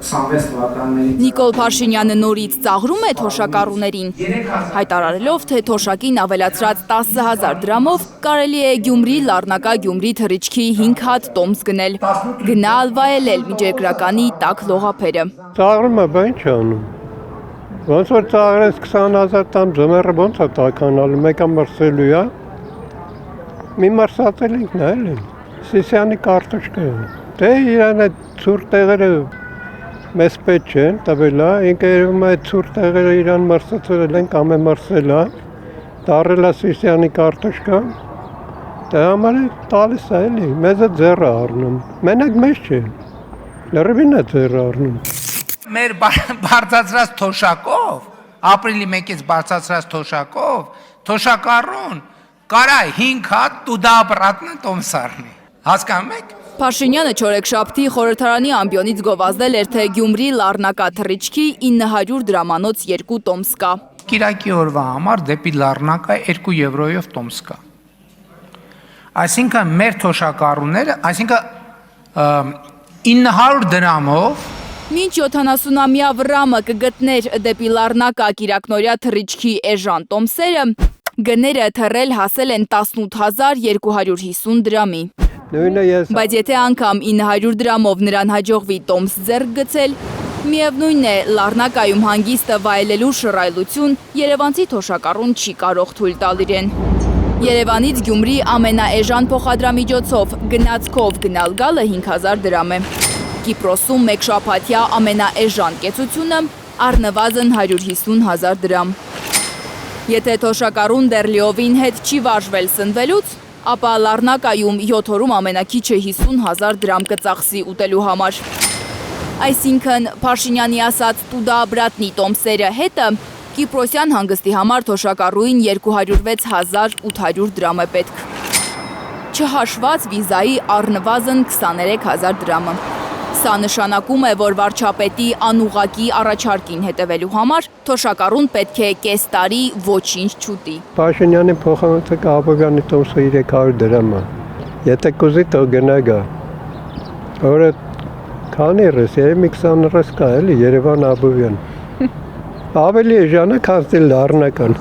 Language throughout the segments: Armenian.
26 թվականներից Նիկոլ Փաշինյանը նորից ծաղրում է թոշակառուներին, հայտարարելով, թե թոշակին ավելացրած 10,000 դրամով կարելի է Գյումրի Լառնակա Գյումրի թռիչքի 5 հատ տոմս գնել, գնալ վայելել միջերկրականի տաք լողափերը։ Ծաղրում է, բա ինչ անում։ Ոնց որ ծաղրես 20,000 տան ձմեռը ոնց է տականալու, մեկը մրսելու է։ Մի մրսածել ենք նա էլ։ Սիսյանի կարտոշկա է։ Դե իրան այդ ցուրտ տեղերը մեզ պետք չեն, տվել է, ինքը երևում է այդ ցուրտ տեղերը իրան մրսացրել են կամ է մրսել է, դարել է Սիսյանի կարտոշկա։ Դե համար է տալիս է էլի, մեզ է ձեռը առնում։ Մենակ մեզ չէ։ Լրիվին է ձեռը առնում։ Մեր բարձրացրած թոշակով, ապրիլի 1-ից բարձրացրած թոշակով, թոշակառուն կարա 5 հատ տուդա ապրատնա տոմս առնի։ Հասկանում եք։ Փաշինյանը չորեքշաբթի խորհրդարանի ամբիոնից գովազդել էր, թե Գյումրի Լառնակա թռիչքի 900 դրամանոց 2 տոմս կա։ Կիրակի օրվա համար դեպի Լառնակա 2 եվրոյով տոմս կա։ Այսինքն մեր թոշակառուները, այսինքն 900 դրամով Մինչ 70-ամյա Վրամը կգտներ դեպի Լառնակա կիրակնորյա թռիչքի էժան տոմսերը, գները թռել հասել են 18,250 դրամի։ Բայց եթե անգամ 900 դրամով նրան հաջողվի տոմս ձեռք գցել, միևնույն է Լառնակայում հանգիստը վայելելու շռայլություն երևանցի թոշակառուն չի կարող թույլ տալ իրեն։ Երևանից Գյումրի ամենաէժան փոխադրամիջոցով գնացքով գնալ գալը 5000 դրամ է։ Կիպրոսում մեկ շաբաթյա ամենաէժան կեցությունը առնվազն 150,000 դրամ։ Եթե թոշակառուն դեռ լիովին հետ չի վարժվել սնվելուց, ապա Լառնակայում 7 օրում ամենաքիչը 50,000 դրամ կծախսի ուտելու համար։ Այսինքն Փաշինյանի ասած տուդա բրատնի տոմսերը հետը Կիպրոսյան հանգստի համար թոշակառուին 206,800 դրամ է պետք։ Չհաշված վիզայի առնվազն 23,000 դրամը։ Սա նշանակում է, որ վարչապետի անուղղակի առաջարկին հետևելու համար թոշակառուն պետք է կես տարի ոչինչ չուտի։ Փաշինյանի փոխանցը Աբովյանի տոմսը 300 դրամ է։ Եթե կուզի թող գնա գա։ Օրը քանի ռես, մի 20 ռես կա էլի Երևան Աբովյան։ Ավելի էժանը քան Լառնական։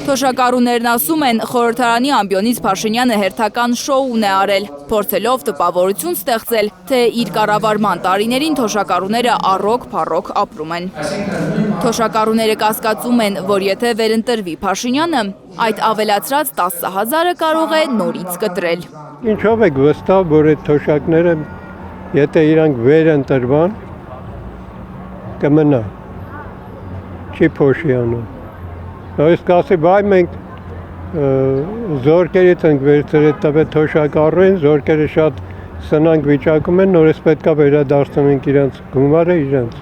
Թոշակառուներն ասում են, խորհրդարանի ամբիոնից Փաշինյանը հերթական շոուն է արել, փորձելով տպավորություն ստեղծել, թե իր կառավարման տարիներին թոշակառուները առոք-փառոք ապրում են։ Թոշակառուները կասկածում են, որ եթե վերընտրվի Փաշինյանը, այդ ավելացրած 10,000-ը կարող է նորից կտրել։ Ինչով եք վստահ, որ այդ թոշակները, եթե իրանք վերընտրվան, կմնա։ Չի փոշիանում։ Իսկ ասի, բայ մենք զորքերից ենք վերցրել տվել թոշակառուին, զորքերը շատ սնանկ վիճակում են, նորից պետք է վերադարձնենք իրենց գումարը իրենց։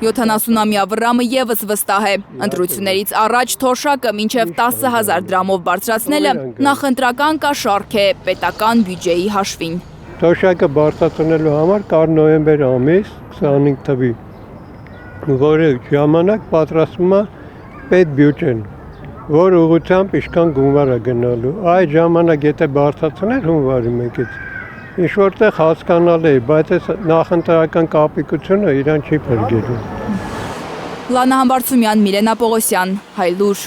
70-ամյա Վրամը ևս վստահ է, ընտրություններից առաջ թոշակը մինչև 10,000 դրամով բարձրացնելը նախընտրական կաշառք է պետական բյուջեի հաշվին։ Թոշակը բարձրացնելու համար կար նոյեմբեր ամիս 25 թվի, որի ժամանակ պատրաստվում է պետբյուջեն, որ ուղղությամբ ինչքան գումար է գնալու։ Այդ ժամանակ եթե բարձրացնել հունվարի 1-ից, ինչ որտեղ հասկանալ է, բայց այս նախընտրական կապիկությունը իրան չի փրկելու։ Լանա Համբարձումյան, Միրենա Պողոսյան, Հայլուր։